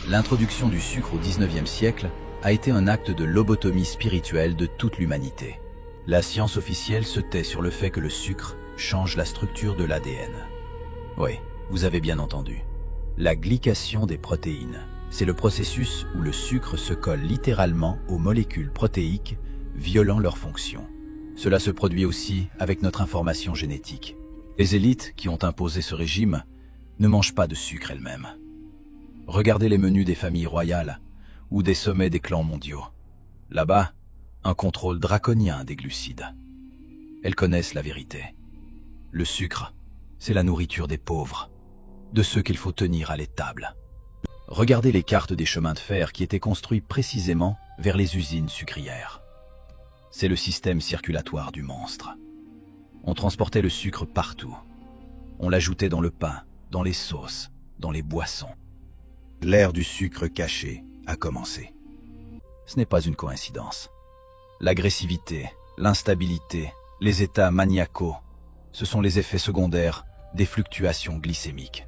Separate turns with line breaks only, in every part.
L'introduction du sucre au XIXe siècle a été un acte de lobotomie spirituelle de toute l'humanité. La science officielle se tait sur le fait que le sucre change la structure de l'ADN. Oui, vous avez bien entendu. La glycation des protéines, c'est le processus où le sucre se colle littéralement aux molécules protéiques, violant leur fonction. Cela se produit aussi avec notre information génétique. Les élites qui ont imposé ce régime ne mangent pas de sucre elles-mêmes. Regardez les menus des familles royales ou des sommets des clans mondiaux. Là-bas, un contrôle draconien des glucides. Elles connaissent la vérité. Le sucre, c'est la nourriture des pauvres, de ceux qu'il faut tenir à l'étable. Regardez les cartes des chemins de fer qui étaient construits précisément vers les usines sucrières. C'est le système circulatoire du monstre. On transportait le sucre partout. On l'ajoutait dans le pain, dans les sauces, dans les boissons. L'ère du sucre caché a commencé. Ce n'est pas une coïncidence. L'agressivité, l'instabilité, les états maniacaux, ce sont les effets secondaires des fluctuations glycémiques.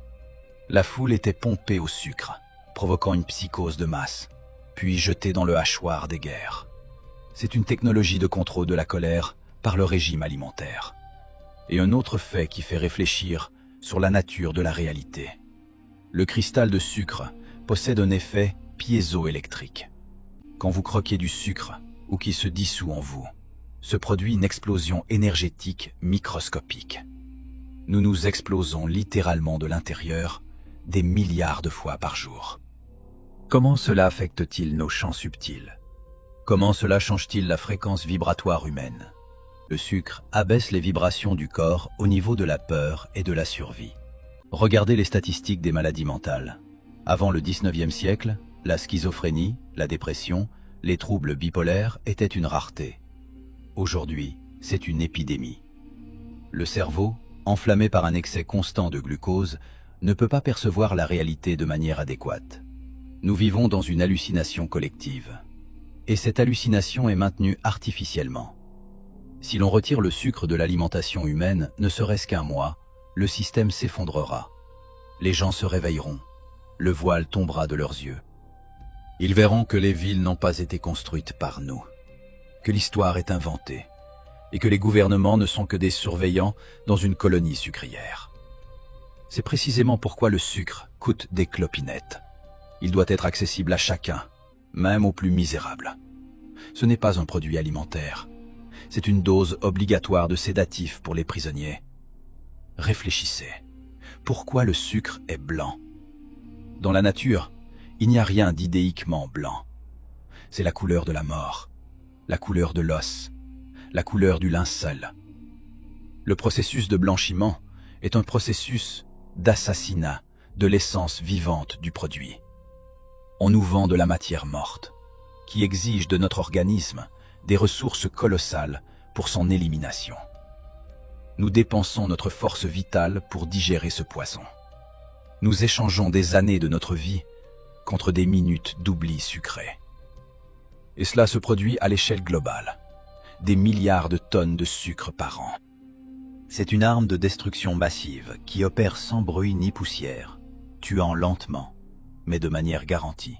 La foule était pompée au sucre, provoquant une psychose de masse, puis jetée dans le hachoir des guerres. C'est une technologie de contrôle de la colère par le régime alimentaire. Et un autre fait qui fait réfléchir sur la nature de la réalité. Le cristal de sucre possède un effet piézoélectrique. Quand vous croquez du sucre ou qui se dissout en vous, se produit une explosion énergétique microscopique. Nous nous explosons littéralement de l'intérieur des milliards de fois par jour. Comment cela affecte-t-il nos champs subtils? Comment cela change-t-il la fréquence vibratoire humaine? Le sucre abaisse les vibrations du corps au niveau de la peur et de la survie. Regardez les statistiques des maladies mentales. Avant le XIXe siècle, la schizophrénie, la dépression, les troubles bipolaires étaient une rareté. Aujourd'hui, c'est une épidémie. Le cerveau, enflammé par un excès constant de glucose, ne peut pas percevoir la réalité de manière adéquate. Nous vivons dans une hallucination collective. Et cette hallucination est maintenue artificiellement. Si l'on retire le sucre de l'alimentation humaine, ne serait-ce qu'un mois, le système s'effondrera. Les gens se réveilleront. Le voile tombera de leurs yeux. Ils verront que les villes n'ont pas été construites par nous, que l'histoire est inventée, et que les gouvernements ne sont que des surveillants dans une colonie sucrière. C'est précisément pourquoi le sucre coûte des clopinettes. Il doit être accessible à chacun, même aux plus misérables. Ce n'est pas un produit alimentaire. C'est une dose obligatoire de sédatifs pour les prisonniers. Réfléchissez. Pourquoi le sucre est blanc? Dans la nature, il n'y a rien d'idéiquement blanc. C'est la couleur de la mort, la couleur de l'os, la couleur du linceul. Le processus de blanchiment est un processus d'assassinat de l'essence vivante du produit. On nous vend de la matière morte, qui exige de notre organisme des ressources colossales pour son élimination. Nous dépensons notre force vitale pour digérer ce poison. Nous échangeons des années de notre vie contre des minutes d'oubli sucré. Et cela se produit à l'échelle globale. Des milliards de tonnes de sucre par an. C'est une arme de destruction massive qui opère sans bruit ni poussière, tuant lentement, mais de manière garantie.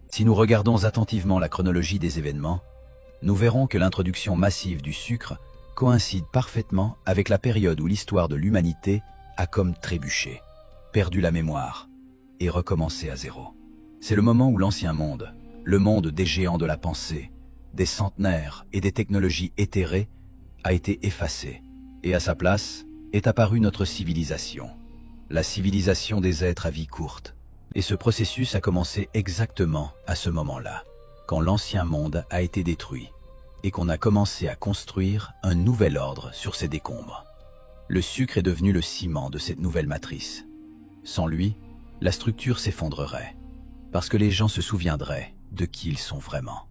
Si nous regardons attentivement la chronologie des événements, nous verrons que l'introduction massive du sucre coïncide parfaitement avec la période où l'histoire de l'humanité a comme trébuché, perdu la mémoire et recommencé à zéro. C'est le moment où l'ancien monde, le monde des géants de la pensée, des centenaires et des technologies éthérées, a été effacé, et à sa place est apparue notre civilisation, la civilisation des êtres à vie courte. Et ce processus a commencé exactement à ce moment-là, quand l'ancien monde a été détruit, et qu'on a commencé à construire un nouvel ordre sur ses décombres. Le sucre est devenu le ciment de cette nouvelle matrice. Sans lui, la structure s'effondrerait, parce que les gens se souviendraient de qui ils sont vraiment.